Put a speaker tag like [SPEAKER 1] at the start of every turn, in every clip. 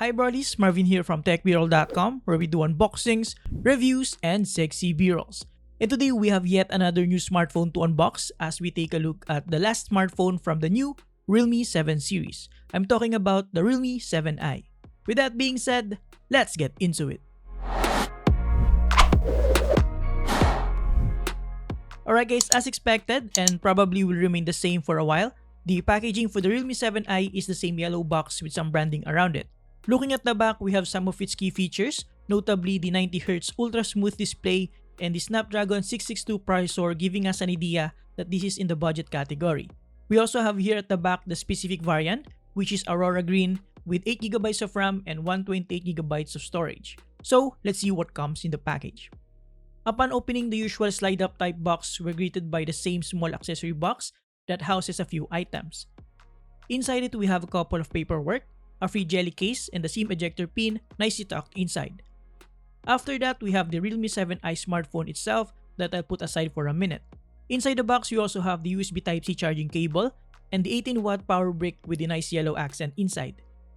[SPEAKER 1] Hi Brollies, Marvin here from TechBroll.com, where we do unboxings, reviews, and sexy B-rolls. And today we have yet another new smartphone to unbox as we take a look at the last smartphone from the new Realme 7 series. I'm talking about the Realme 7i. With that being said, let's get into it. Alright guys, as expected and probably will remain the same for a while, the packaging for the Realme 7i is the same yellow box with some branding around it. Looking at the back, we have some of its key features, notably the 90Hz ultra smooth display and the Snapdragon 662 processor, giving us an idea that this is in the budget category. We also have here at the back the specific variant, which is Aurora Green with 8GB of RAM and 128GB of storage. So let's see what comes in the package. Upon opening the usual slide-up type box, we're greeted by the same small accessory box that houses a few items. Inside it, we have a couple of paperwork, a free jelly case, and the SIM ejector pin nicely tucked inside. After that, we have the Realme 7i smartphone itself that I'll put aside for a minute. Inside the box, we also have the USB Type-C charging cable and the 18-watt power brick with a nice yellow accent inside.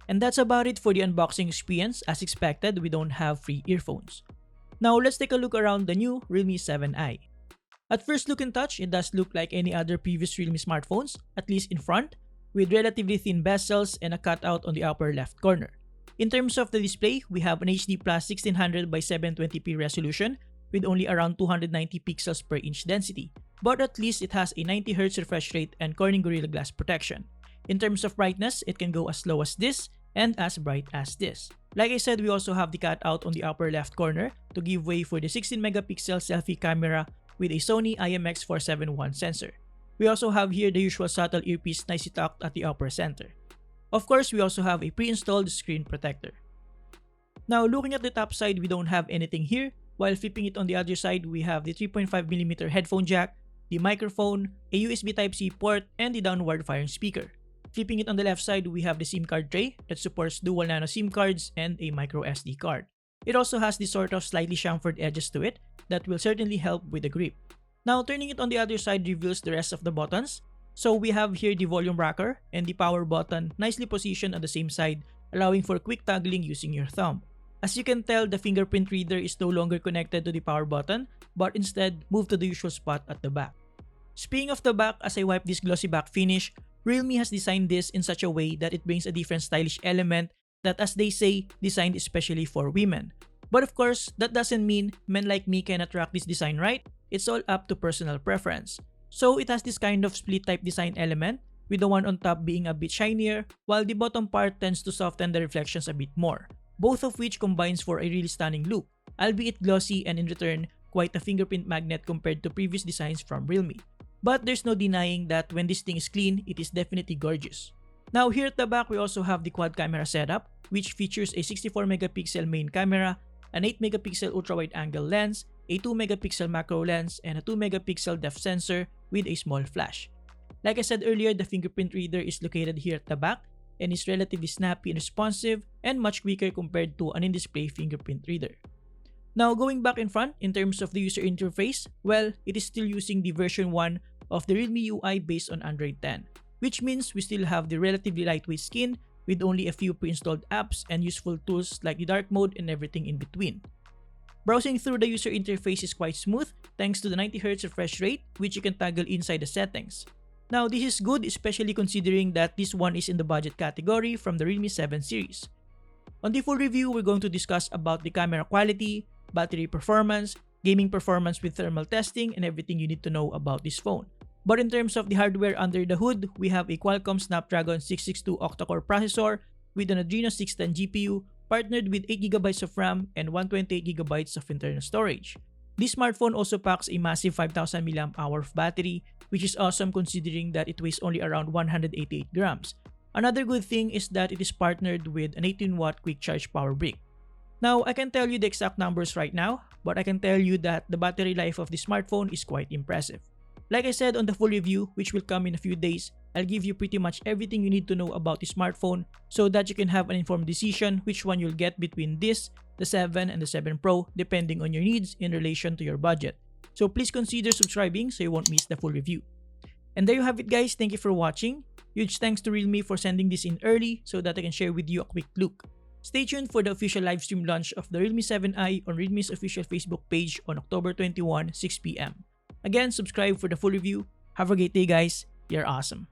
[SPEAKER 1] And that's about it for the unboxing experience. As expected, we don't have free earphones. Now let's take a look around the new Realme 7i. At first look and touch, it does look like any other previous Realme smartphones, at least in front, with relatively thin bezels and a cutout on the upper left corner. In terms of the display, we have an HD Plus 1600 by 720p resolution with only around 290 pixels per inch density, but at least it has a 90Hz refresh rate and Corning Gorilla Glass protection. In terms of brightness, it can go as low as this and as bright as this. Like I said, we also have the cutout on the upper left corner to give way for the 16-megapixel selfie camera with a Sony IMX471 sensor. We also have here the usual subtle earpiece nicely tucked at the upper center. Of course, we also have a pre-installed screen protector. Now looking at the top side, we don't have anything here, while flipping it on the other side, we have the 3.5mm headphone jack, the microphone, a USB Type-C port, and the downward firing speaker. Flipping it on the left side, we have the SIM card tray that supports dual nano SIM cards and a micro SD card. It also has the sort of slightly chamfered edges to it that will certainly help with the grip. Now turning it on the other side reveals the rest of the buttons. So we have here the volume rocker and the power button nicely positioned on the same side, allowing for quick toggling using your thumb. As you can tell, the fingerprint reader is no longer connected to the power button, but instead moved to the usual spot at the back. Speaking of the back, as I wipe this glossy back finish, Realme has designed this in such a way that it brings a different stylish element that, as they say, designed especially for women. But of course, that doesn't mean men like me cannot rock this design, right? It's all up to personal preference. So it has this kind of split type design element, with the one on top being a bit shinier, while the bottom part tends to soften the reflections a bit more, both of which combines for a really stunning look, albeit glossy and in return, quite a fingerprint magnet compared to previous designs from Realme. But there's no denying that when this thing is clean, it is definitely gorgeous. Now here at the back, we also have the quad camera setup, which features a 64-megapixel main camera, an 8-megapixel ultra-wide-angle lens, a 2-megapixel macro lens, and a 2-megapixel depth sensor with a small flash. Like I said earlier, the fingerprint reader is located here at the back and is relatively snappy and responsive and much quicker compared to an in-display fingerprint reader. Now going back in front, in terms of the user interface, well, it is still using the version 1 of the Realme UI based on Android 10, which means we still have the relatively lightweight skin with only a few pre-installed apps and useful tools like the dark mode and everything in between. Browsing through the user interface is quite smooth thanks to the 90Hz refresh rate, which you can toggle inside the settings. Now this is good, especially considering that this one is in the budget category from the Realme 7 series. On the full review, we're going to discuss about the camera quality, battery performance, gaming performance with thermal testing, and everything you need to know about this phone. But in terms of the hardware under the hood, we have a Qualcomm Snapdragon 662 octa-core processor with an Adreno 610 GPU partnered with 8GB of RAM and 128GB of internal storage. This smartphone also packs a massive 5000 mAh of battery, which is awesome considering that it weighs only around 188 grams. Another good thing is that it is partnered with an 18-watt quick charge power brick. Now, I can tell you the exact numbers right now, but I can tell you that the battery life of the smartphone is quite impressive. Like I said on the full review, which will come in a few days, I'll give you pretty much everything you need to know about the smartphone so that you can have an informed decision which one you'll get between this, the 7 and the 7 Pro, depending on your needs in relation to your budget. So please consider subscribing so you won't miss the full review. And there you have it guys, thank you for watching. Huge thanks to Realme for sending this in early so that I can share with you a quick look. Stay tuned for the official livestream launch of the Realme 7i on Realme's official Facebook page on October 21, 6 p.m. Again, subscribe for the full review. Have a great day, guys. You're awesome.